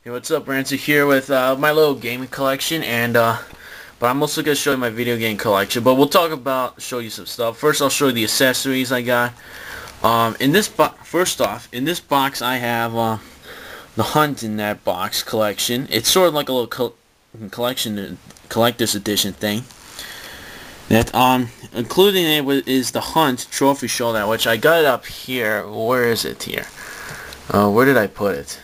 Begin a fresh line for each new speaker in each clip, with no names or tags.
Hey, what's up, Rancy here with my little gaming collection, and but I'm also gonna show you my video game collection. But we'll show you some stuff. First, I'll show you the accessories I got. In this first off, in this box I have the Hunt in that box collection. It's sort of like a little collector's edition thing. That including it is the Hunt Trophy Showdown, which I got it up here. Where is it here? Where did I put it?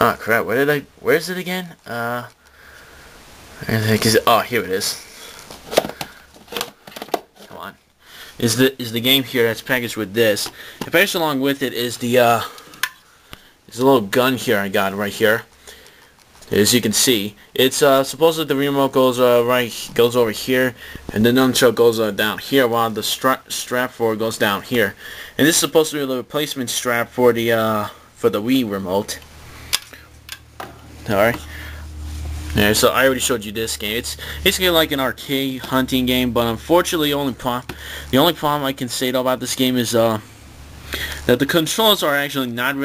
Oh crap, where is it again? Oh, here it is. Come on. Is the game here that's packaged with this. And packaged along with it is the there's a little gun here I got right here. As you can see, it's supposedly the remote goes goes over here, and the nunchuck goes down here, while the strap for it goes down here. And this is supposed to be the replacement strap for the Wii remote. Alright. Yeah, so I already showed you this game. It's basically like an arcade hunting game, but unfortunately the only problem I can say about this game is that the controls are actually not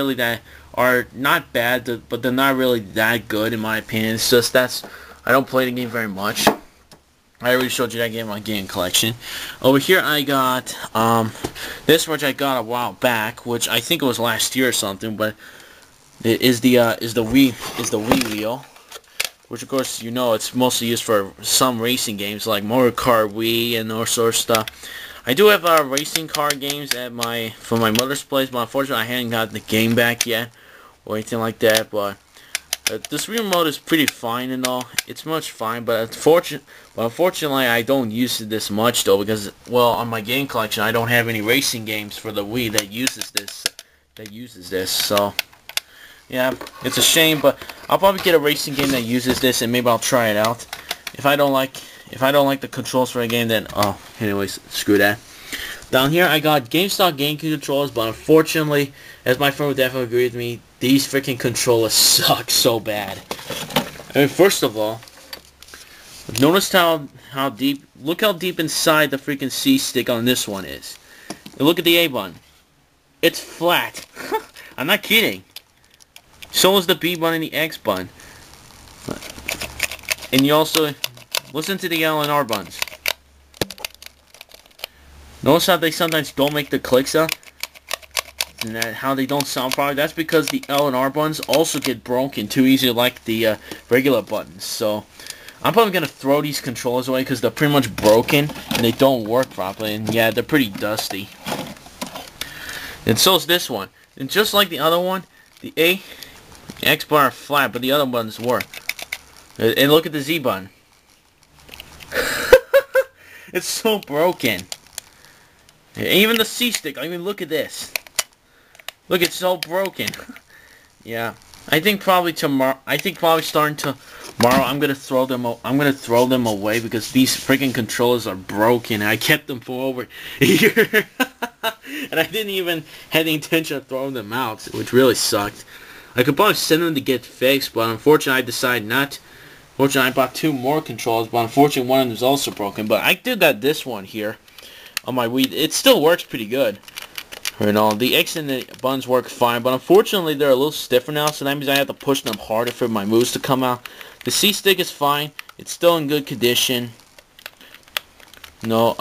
bad, but they're not really that good in my opinion. It's just I don't play the game very much. I already showed you that game in my game collection. Over here I got this, which I got a while back, which I think it was last year or something, but it is the Wii wheel, which of course you know it's mostly used for some racing games like Mario Kart Wii and all sorts of stuff. I do have racing car games at from my mother's place, but unfortunately I haven't got the game back yet or anything like that. But this Wii remote is pretty fine and all. It's much fine, but unfortunately I don't use it this much though, because well, on my game collection I don't have any racing games for the Wii that uses this. So yeah, it's a shame, but I'll probably get a racing game that uses this, and maybe I'll try it out. If I don't like the controls for a game, then anyways, screw that. Down here I got GameStop GameCube controllers, but unfortunately, as my friend would definitely agree with me, these freaking controllers suck so bad. I mean, first of all, notice how deep. Look how deep inside the freaking C stick on this one is. And look at the A button. It's flat. I'm not kidding. So is the B button and the X button. And you also listen to the L and R buttons. Notice how they sometimes don't make the clicks up? And how they don't sound properly? That's because the L and R buttons also get broken too easy like the regular buttons. So I'm probably going to throw these controllers away because they're pretty much broken and they don't work properly. And yeah, they're pretty dusty. And so is this one. And just like the other one, the A, X bar are flat, but the other buttons work. And look at the Z button. It's so broken. And even the C stick. I mean, look at this. Look, it's so broken. Yeah, I think probably tomorrow. Starting tomorrow, I'm gonna throw them. I'm gonna throw them away because these freaking controllers are broken. I kept them for over a year, and I didn't even have the intention of throwing them out, which really sucked. I could probably send them to get fixed, but unfortunately I decided not. Fortunately, I bought two more controllers, but unfortunately one of them is also broken. But I did got this one here on my Wii. It still works pretty good. You know, the X and the buttons work fine, but unfortunately they're a little stiffer now, so that means I have to push them harder for my moves to come out. The C stick is fine. It's still in good condition. No,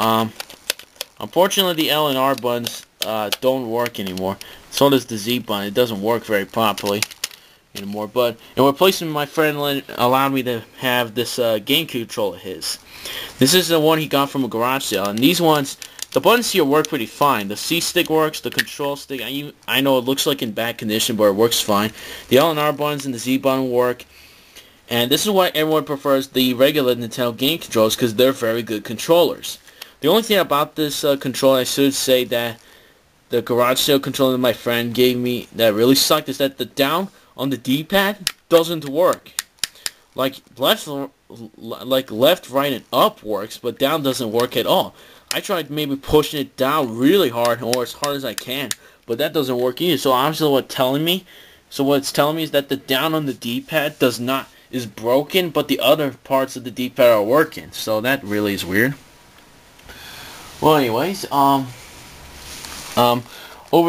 unfortunately the L and R buttons don't work anymore. So does the Z button. It doesn't work very properly anymore. But in replacement, my friend allowed me to have this GameCube controller of his. This is the one he got from a garage sale, and these ones, the buttons here work pretty fine. The C stick works, the control stick, I know it looks like in bad condition, but it works fine. The L and R buttons and the Z button work. And this is why everyone prefers the regular Nintendo game controllers, because they're very good controllers. The only thing about this controller, I should say, that the garage sale controller that my friend gave me that really sucked, is that the down on the D-pad doesn't work. Like left, right, and up works, but down doesn't work at all. I tried maybe pushing it down really hard, or as hard as I can, but that doesn't work either. So obviously, what it's telling me is that the down on the D-pad is broken, but the other parts of the D-pad are working. So that really is weird. Well, anyways, over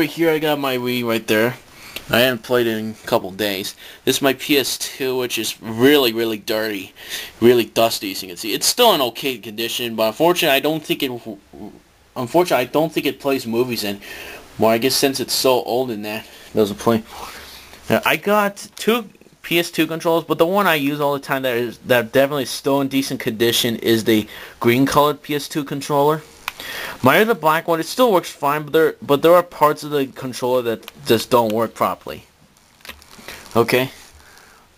here I got my Wii right there. I haven't played it in a couple days. This is my PS2, which is really, really dirty, really dusty, as you can see. It's still in okay condition, but unfortunately, I don't think it plays movies anymore. I guess since it's so old and that it doesn't play. Now, I got two PS2 controllers, but the one I use all the time that definitely is still in decent condition is the green colored PS2 controller. My other black one, it still works fine, but there are parts of the controller that just don't work properly. Okay?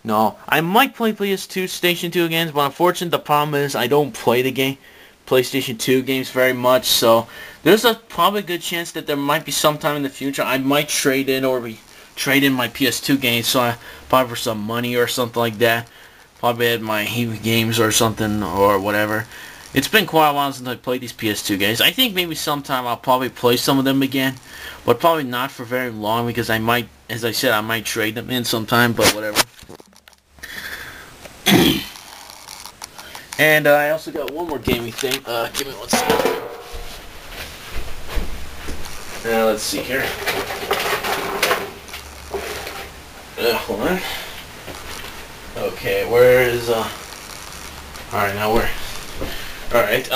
No, I might play PS2 Station 2 games, but unfortunately the problem is I don't play the PlayStation 2 games very much, so there's a probably good chance that there might be sometime in the future I might trade in my PS2 games, so probably for some money or something like that. Probably at my Heavy Games or something or whatever. It's been quite a while since I played these PS2 games. I think maybe sometime I'll probably play some of them again, but probably not for very long because I might, as I said, I might trade them in sometime, but whatever. And I also got one more gaming thing. Give me 1 second. Let's see here. Hold on. Okay, where is Alright, now where? Alright,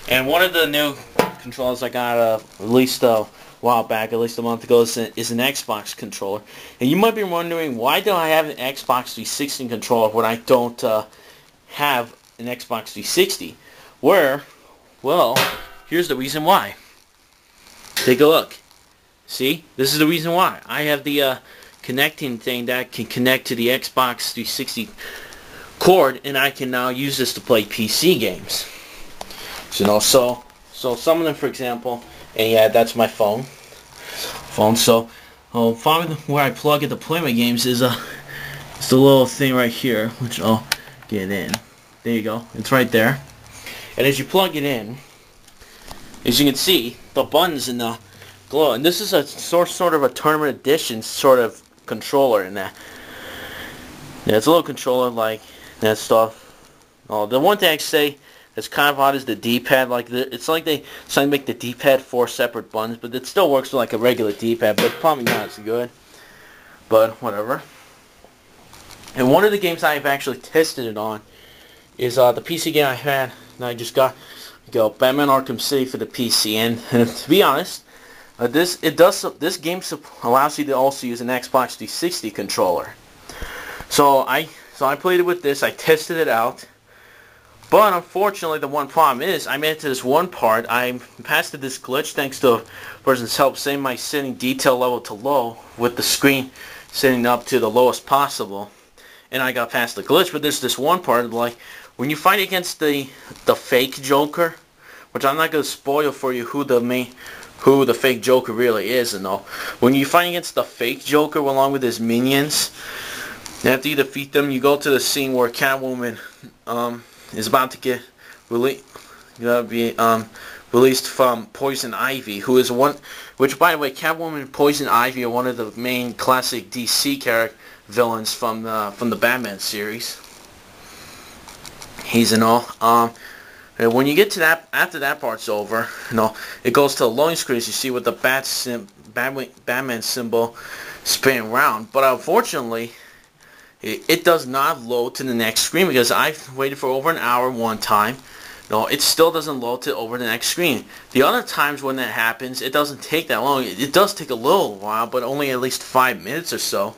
and one of the new controllers I got released a while back, at least a month ago, is an Xbox controller. And you might be wondering, why do I have an Xbox 360 controller when I don't have an Xbox 360? Well, here's the reason why. Take a look. See? This is the reason why. I have the connecting thing that can connect to the Xbox 360 cord, and I can now use this to play PC games. So some of them, for example, and yeah, that's my phone. So, probably where I plug it to play my games is it's the little thing right here, which I'll get in. There you go. It's right there. And as you plug it in, as you can see, the buttons in the glow, and this is a sort of a tournament edition sort of controller in that. Yeah, it's a little controller like that stuff. Oh, the one thing I say that's kind of odd is the D-pad. It's like they decided to make the D-pad 4 separate buttons, but it still works like a regular D-pad, but probably not as good. But whatever. And one of the games I've actually tested it on is the PC game I had, and I just got Batman Arkham City for the PC. And to be honest, this game allows you to also use an Xbox 360 controller. So I played it with this. I tested it out. But unfortunately, the one problem is I made it to this one part. I passed this glitch thanks to a person's help, setting my setting detail level to low with the screen setting up to the lowest possible. And I got past the glitch, but there's this one part, like when you fight against the fake Joker, which I'm not going to spoil for you who the fake Joker really is and all. When you fight against the fake Joker along with his minions, after you defeat them, you go to the scene where Catwoman is about to get released from Poison Ivy, who is which by the way, Catwoman and Poison Ivy are one of the main classic DC villains from the Batman series. He's in all. And when you get to that, after that part's over, it goes to the loading screen. You see with the Batman symbol spinning around, but unfortunately, it does not load to the next screen because I've waited for over an hour one time. No, it still doesn't load to over the next screen. The other times when that happens, it doesn't take that long. It does take a little while, but only at least 5 minutes or so.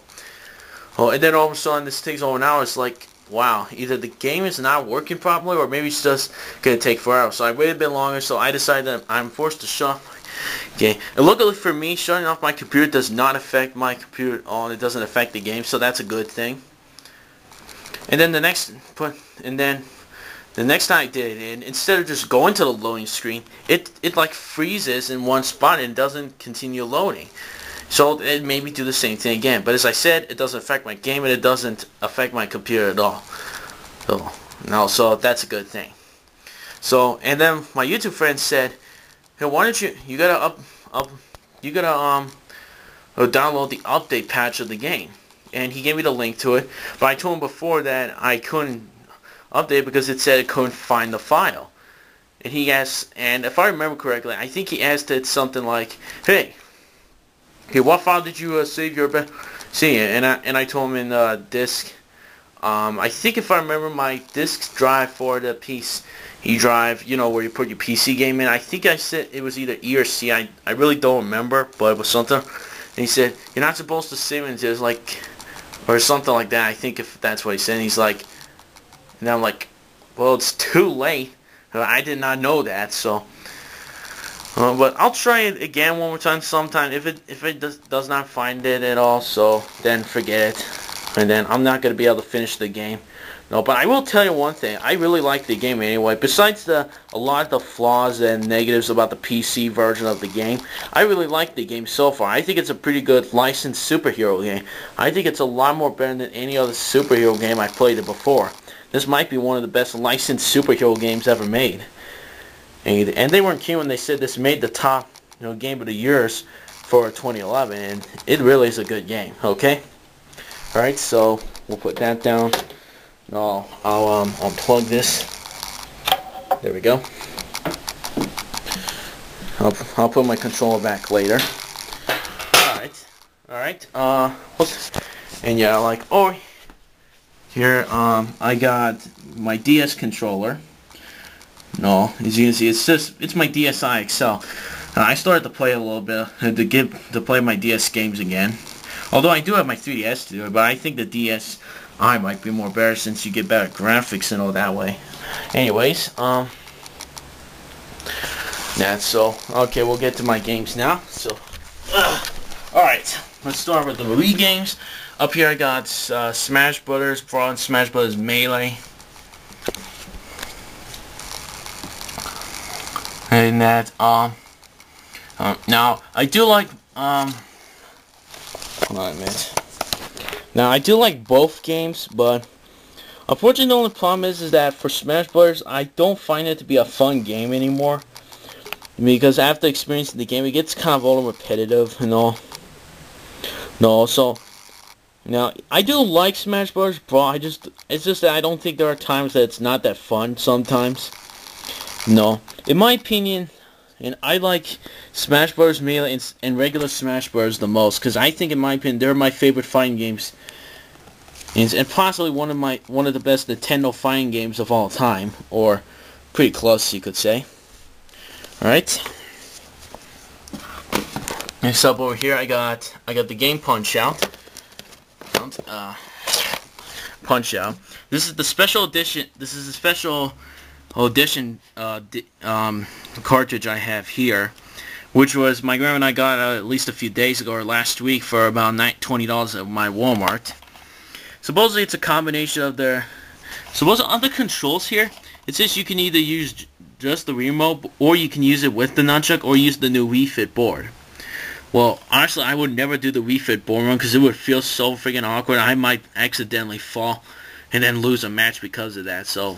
Oh, and then all of a sudden this takes over an hour. It's like, wow, either the game is not working properly or maybe it's just going to take 4 hours. So I waited a bit longer, so I decided that I'm forced to shut off my game. And luckily for me, shutting off my computer does not affect my computer at all. It doesn't affect the game, so that's a good thing. And then the next time I did it, and instead of just going to the loading screen, it like freezes in one spot and doesn't continue loading. So it made me do the same thing again. But as I said, it doesn't affect my game and it doesn't affect my computer at all. So that's a good thing. So, and then my YouTube friend said, "Hey, why don't you gotta download the update patch of the game." And he gave me the link to it, but I told him before that I couldn't update because it said it couldn't find the file. And he asked, and if I remember correctly, I think he asked it something like, "Hey, Okay, what file did you save your see? And I told him in disk. I think if I remember my disk drive for the PC drive, you know, where you put your PC game in, I think I said it was either E or C. I really don't remember, but it was something. And he said, you're not supposed to save it just like, or something like that. I think if that's what he said. And he's like, and I'm like, well, it's too late. I did not know that, so. But I'll try it again one more time sometime. If it does not find it at all, so then forget it. And then I'm not going to be able to finish the game. No, but I will tell you one thing. I really like the game anyway. Besides a lot of the flaws and negatives about the PC version of the game, I really like the game so far. I think it's a pretty good licensed superhero game. I think it's a lot more better than any other superhero game I've played it before. This might be one of the best licensed superhero games ever made. And they weren't kidding when they said this made the top, game of the years for 2011, and it really is a good game. Okay. All right, so we'll put that down. I'll unplug this. There we go. I'll put my controller back later. All right. And yeah, like here I got my DS controller. No, as you can see, it's my DSi XL. I started to play a little bit to play my DS games again. Although I do have my 3DS to do it, but I think the DSi might be more better since you get better graphics and all that way. Anyways, so okay, we'll get to my games now. So, all right, let's start with the Wii games. Up here I got Smash Brothers Brawl and Smash Brothers Melee. And that now I do like hold on a minute. Now I do like both games, but unfortunately the only problem is that for Smash Brothers I don't find it to be a fun game anymore. Because after experiencing the game it gets kind of all repetitive and all. No, so now I do like Smash Brothers Brawl. It's just that I don't think there are times that it's not that fun sometimes. No, in my opinion, and I like Smash Bros. Melee and regular Smash Bros. The most, because I think, in my opinion, they're my favorite fighting games, and possibly one of the best Nintendo fighting games of all time, or pretty close, you could say. All right. Next up over here, I got the game Punch Out. Punch Out. This is the special edition. This is a special edition cartridge I have here, which was my grandma and I got at least a few days ago or last week for about $20 at my Walmart. Supposedly it's a combination of on the controls here it says you can either use just the remote or you can use it with the nunchuck or use the new Wii Fit board. Well, honestly, I would never do the Wii Fit board run because it would feel so freaking awkward. I might accidentally fall and then lose a match because of that. So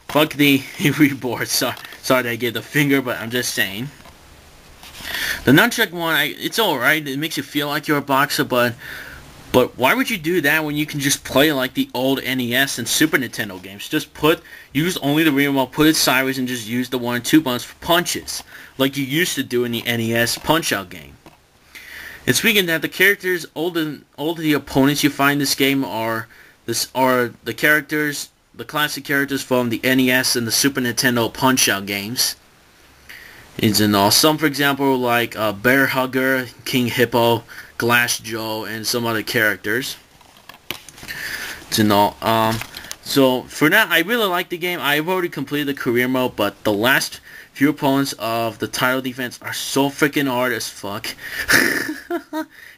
fuck the Wii board. Sorry that I gave the finger, but I'm just saying. The nunchuck one, it's alright. It makes you feel like you're a boxer, but why would you do that when you can just play like the old NES and Super Nintendo games? Just use only the remote, put it sideways, and just use the 1 and 2 buttons for punches, like you used to do in the NES Punch-Out game. And speaking of that, the characters, all the opponents you find in this game are the characters. The classic characters from the NES and the Super Nintendo Punch-Out games. Some, for example, like Bear Hugger, King Hippo, Glass Joe, and some other characters. So for now, I really like the game. I've already completed the career mode, but the last few opponents of the title defense are so freaking hard as fuck.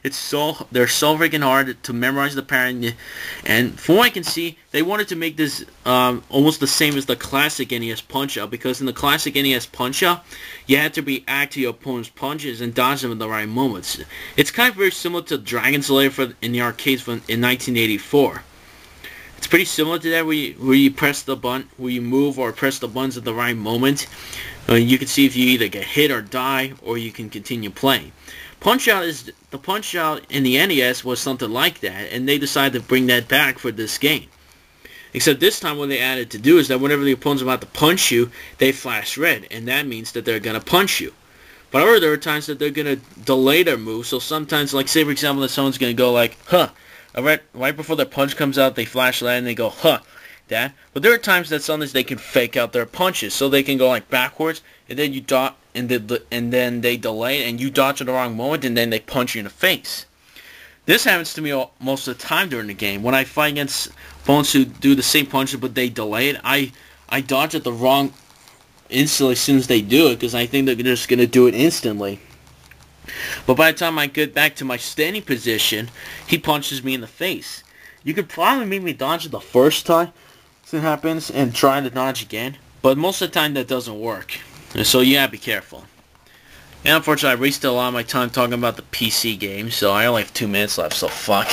They're so freaking hard to memorize the pattern, and from what I can see, they wanted to make this almost the same as the classic NES Punch-Out, because in the classic NES Punch-Out, you had to react to your opponent's punches and dodge them in the right moments. It's kind of very similar to Dragon Slayer in the arcades in 1984. It's pretty similar to that, where you press the button, where you move or press the buttons at the right moment. You can see if you either get hit or die, or you can continue playing. Punch-Out in the NES was something like that, and they decided to bring that back for this game. Except this time what they added to do is that whenever the opponent's about to punch you, they flash red, and that means that they're going to punch you. But however, there are times that they're going to delay their move. So sometimes, like, say, for example, that someone's going to go like, huh. Right before their punch comes out, they flash that and they go, huh. That. But there are times that sometimes they can fake out their punches. So they can go, like, backwards, and then you dodge, and then they delay, and you dodge at the wrong moment, and then they punch you in the face. This happens to me most of the time during the game. When I fight against opponents who do the same punches, but they delay it, I dodge at the wrong instantly as soon as they do it, because I think they're just going to do it instantly. But by the time I get back to my standing position, he punches me in the face. You could probably make me dodge it the first time it happens and try to dodge again, but most of the time that doesn't work. So you gotta be careful. And unfortunately, I wasted a lot of my time talking about the PC game, so I only have 2 minutes left, so fuck.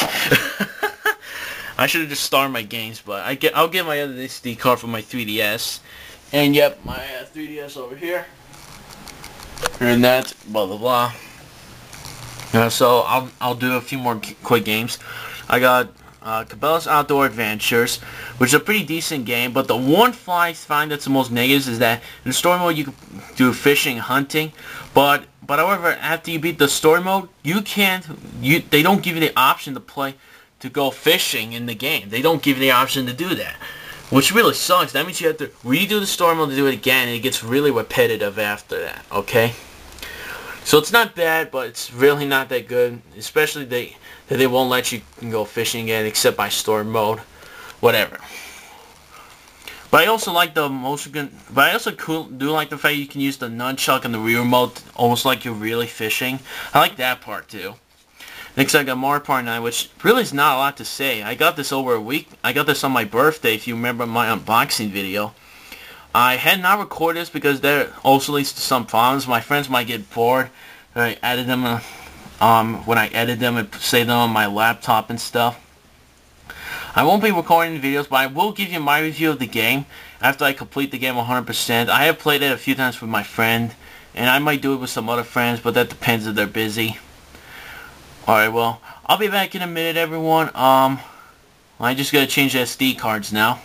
I should have just started my games, but I'll get my other SD card from my 3DS. And yep, my 3DS over here. And that, blah blah blah. So I'll do a few more quick games. I got Cabela's Outdoor Adventures, which is a pretty decent game, but the one flaw I find that's the most negative is that in story mode you can do fishing, hunting, but however, after you beat the story mode, they don't give you the option to go fishing in the game. They don't give you the option to do that, which really sucks. That means you have to redo the story mode to do it again, and it gets really repetitive after that, okay? So it's not bad, but it's really not that good, especially that they won't let you go fishing again except by story mode, whatever. But I also like the motion. But I also do like the fact you can use the nunchuck and the rear remote almost like you're really fishing. I like that part too. Next, I got Mario Party 9, which really is not a lot to say. I got this over a week. I got this on my birthday, if you remember my unboxing video. I had not recorded this because there also leads to some problems. My friends might get bored. I edit them when I edit them and save them on my laptop and stuff. I won't be recording videos, but I will give you my review of the game after I complete the game 100%. I have played it a few times with my friend, and I might do it with some other friends, but that depends if they're busy. Alright, well, I'll be back in a minute, everyone. I just gotta change the SD cards now.